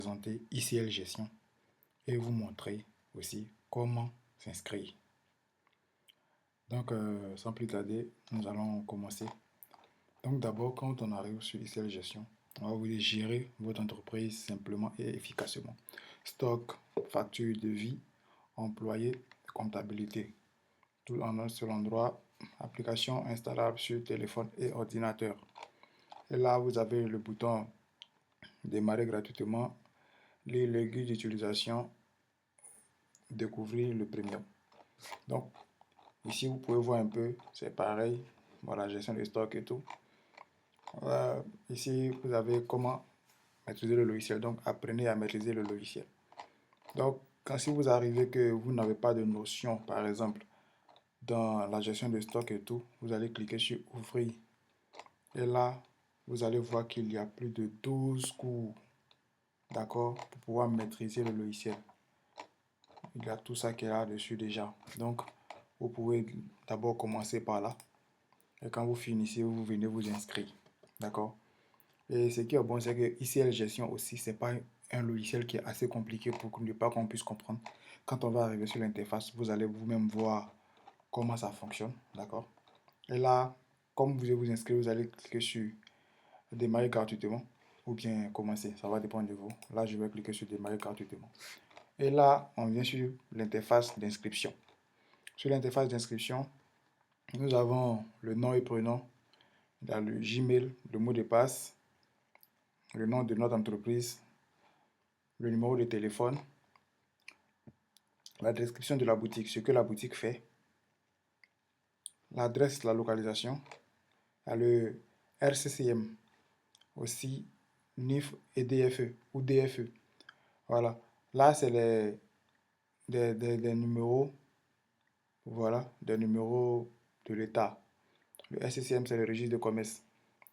Présenter ICL Gestion et vous montrer aussi comment s'inscrire. Donc, sans plus tarder, nous allons commencer. Donc, d'abord, quand on arrive sur ICL Gestion, on va vous dire gérer votre entreprise simplement et efficacement. Stock, facture, devis, employé, comptabilité. Tout en un seul endroit. Application installable sur téléphone et ordinateur. Et là, vous avez le bouton démarrer gratuitement, les guides d'utilisation, découvrir le premium. Donc, ici, vous pouvez voir un peu, c'est pareil. Voilà, gestion de stock et tout. Ici, vous avez comment maîtriser le logiciel. Donc, apprenez à maîtriser le logiciel. Donc, si vous arrivez que vous n'avez pas de notion, par exemple, dans la gestion de stock et tout, vous allez cliquer sur ouvrir. Et là, vous allez voir qu'il y a plus de 12 cours, d'accord, pour pouvoir maîtriser le logiciel. Il y a tout ça qui est là-dessus déjà. Donc, vous pouvez d'abord commencer par là. Et quand vous finissez, vous venez vous inscrire. D'accord? Et ce qui est bon, c'est que ICL Gestion aussi, c'est pas un logiciel qui est assez compliqué pour ne pas qu'on puisse comprendre. Quand on va arriver sur l'interface, vous allez vous-même voir comment ça fonctionne. D'accord? Et là, comme vous voulez vous inscrire, vous allez cliquer sur démarrer gratuitement ou bien commencer. Ça va dépendre de vous. Là, je vais cliquer sur démarrer gratuitement. Et là, on vient sur l'interface d'inscription. Sur l'interface d'inscription, nous avons le nom et prénom, dans le Gmail, le mot de passe, le nom de notre entreprise, le numéro de téléphone, la description de la boutique, ce que la boutique fait, l'adresse, la localisation, le RCCM, aussi NIF et DFE ou DFE. Voilà, là c'est des numéros, voilà, des numéros de l'État. Le RCCM c'est le registre de commerce.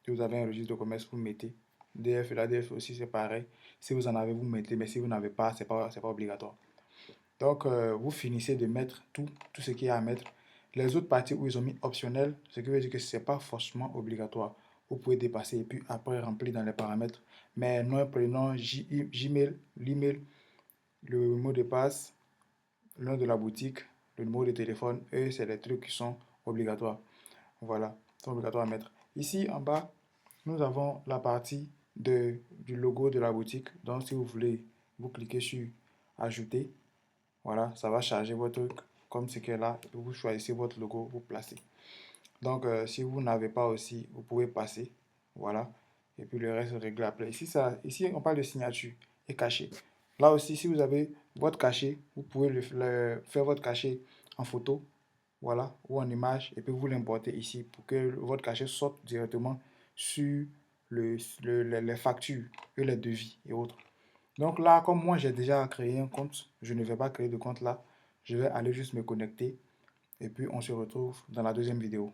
Si vous avez un registre de commerce, vous mettez. DF, la DF aussi c'est pareil. Si vous en avez, vous mettez, mais si vous n'avez pas, c'est pas obligatoire. Donc, vous finissez de mettre tout ce qu'il y a à mettre. Les autres parties où ils ont mis optionnel, ce qui veut dire que ce n'est pas forcément obligatoire. Vous pouvez dépasser et puis après remplir dans les paramètres. Mais nom, prénom, Gmail, l'email, le mot de passe, le nom de la boutique, le numéro de téléphone, eux, c'est des trucs qui sont obligatoires. Voilà, sont obligatoires à mettre. Ici, en bas, nous avons la partie du logo de la boutique. Donc, si vous voulez, vous cliquez sur ajouter. Voilà, ça va charger votre truc comme ce qui est là. Vous choisissez votre logo, vous placez. Donc, si vous n'avez pas aussi, vous pouvez passer. Voilà. Et puis le reste, régler après. Ici, on parle de signature et cachet. Là aussi, si vous avez votre cachet, vous pouvez faire votre cachet en photo. Voilà, ou en image. Et puis vous l'importez ici pour que votre cachet sorte directement sur les factures et les devis et autres. Donc là, comme moi j'ai déjà créé un compte, je ne vais pas créer de compte là. Je vais aller juste me connecter et puis on se retrouve dans la deuxième vidéo.